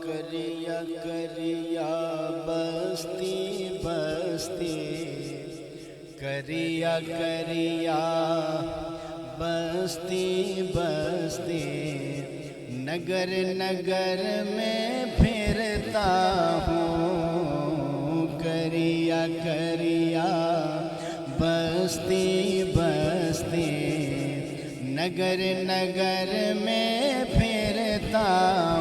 کریا کریا بستی بستی، کریا کریا بستی بستی، نگر نگر میں پھرتا ہوں، کریا کریا بستی بستی، نگر نگر میں پھرتا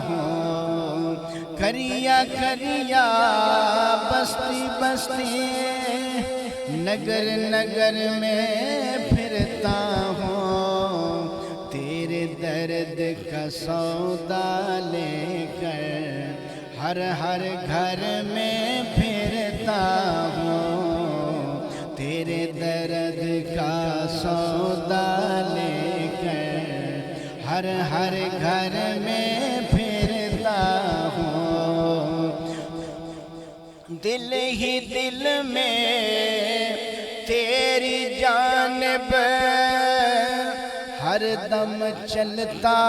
ہوں، کریا کریا بستی بستی، نگر نگر میں پھرتا ہوں، تیرے درد کا سودا لے کر ہر ہر گھر میں پھرتا ہوں، تیرے درد کا سودا لے کر ہر ہر گھر میں پھرتا ہوں، دل ہی دل میں تیری جانب ہر دم چلتا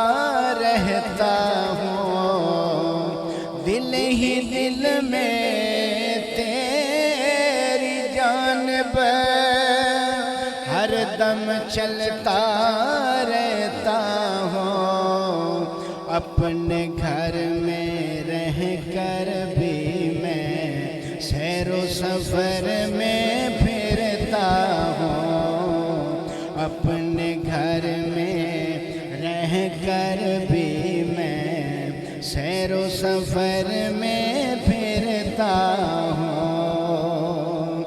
رہتا ہوں، دل ہی دل میں تیری جانب ہر دم چلتا رہتا ہوں، اپنے گھر میں رہ کر بھی میں سیر و سفر میں پھرتا ہوں، اپنے گھر میں رہ کر بھی میں سیر و سفر میں پھرتا ہوں،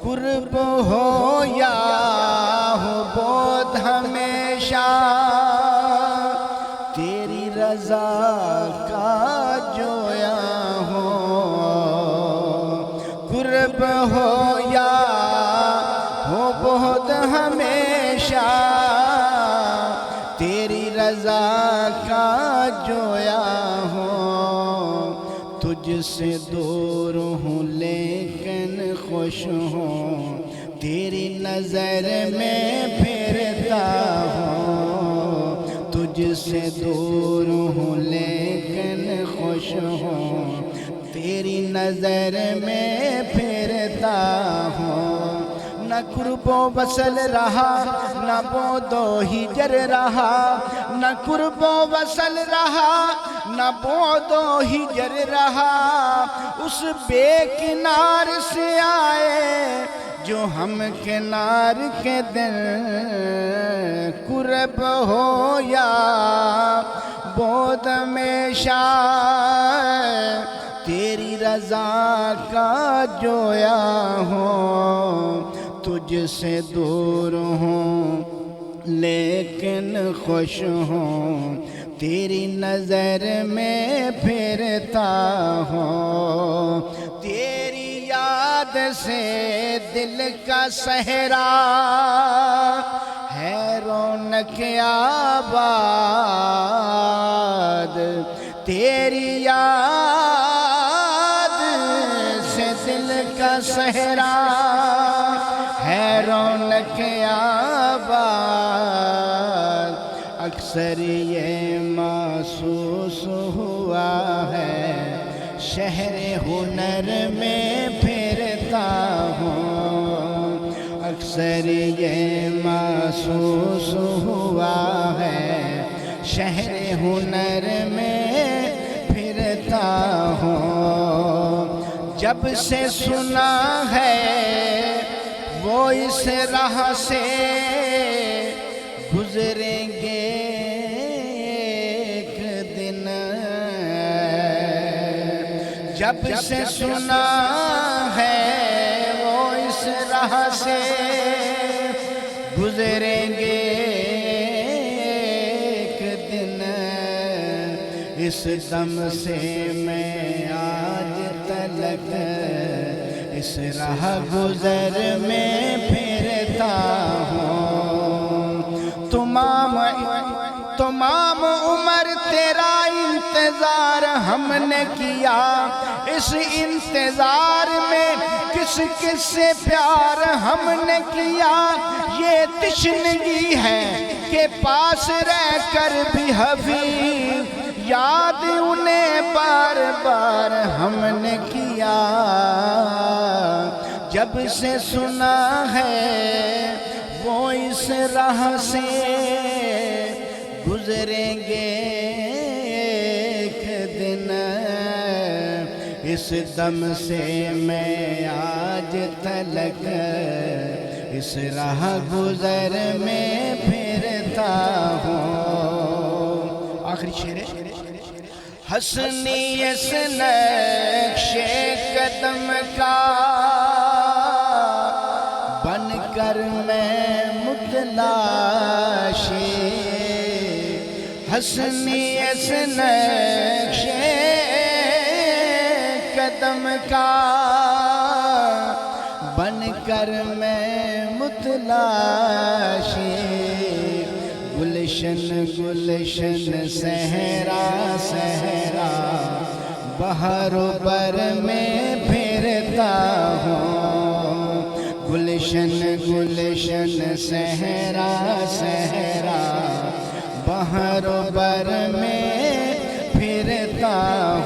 قرب ہو یا ہو بود ہمیشہ تیری رضا کا جویا ہوں، قرب ہو یا ہو بہت ہمیشہ تیری رضا کا جویا ہوں، تجھ سے دور ہوں لیکن خوش ہوں، تیری نظر میں پھرتا ہوں، تجھ سے دور ہوں لیکن خوش ہوں، تیری نظر میں پھرتا ہوں، نہ قرب و وصل رہا نہ بعد و ہجر رہا، نہ قرب و وصل رہا نہ بعد و ہجر رہا، اس بے کنار سے آئے جو ہم کنار کے دل، قرب ہو یا بعد ہمیشہ تیری رضا کا جویا ہوں، تجھ سے دور ہوں لیکن خوش ہوں، تیری نظر میں پھرتا ہوں، تیری یاد سے دل کا صحرا ہے رونق آباد، تیری یاد سے دل کا صحرا ہے رونق آباد، اکثر یہ محسوس ہوا ہے شہر ہنر میں پھرتا ہوں، اکثر یہ محسوس ہوا ہے شہر ہنر میں پھرتا ہوں، جب سے سنا ہے وہ اس راہ سے گزریں گے ایک دن، جب سے سنا ہے وہ اس راہ سے گزریں گے ایک دن، اس دم سے میں آج تلک اس راہ گزر میں پھرتا ہوں، تمام عمر تیرا انتظار ہم نے کیا، اس انتظار میں کس کس سے پیار ہم نے کیا، یہ تشنگی ہے کہ پاس رہ کر بھی حبیب یاد انہیں بار بار ہم نے کیا، جب سے سنا ہے وہ اس راہ سے گزریں گے ایک دن، اس دم سے میں آج تلک اس راہ گزر میں پھرتا ہوں۔ آخری شعر ہے، حسنی اس نقش قدم کا بن کر میں متلاشی، حسنی اس نقش قدم کا بن کر میں متلاشی، گلشن گلشن صحرا صحرا بہر و بر میں پھرتا ہوں، گلشن گلشن صحرا صحرا بہر و بر میں پھرتا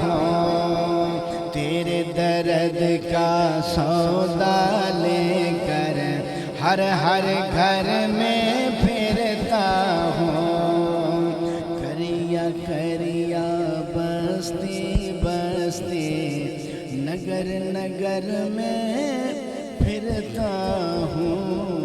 ہوں، تیرے درد کا سودا لے کر ہر ہر گھر میں پھرتا ہوں، کریا کریا بستی بستی نگر نگر میں پھرتا ہوں۔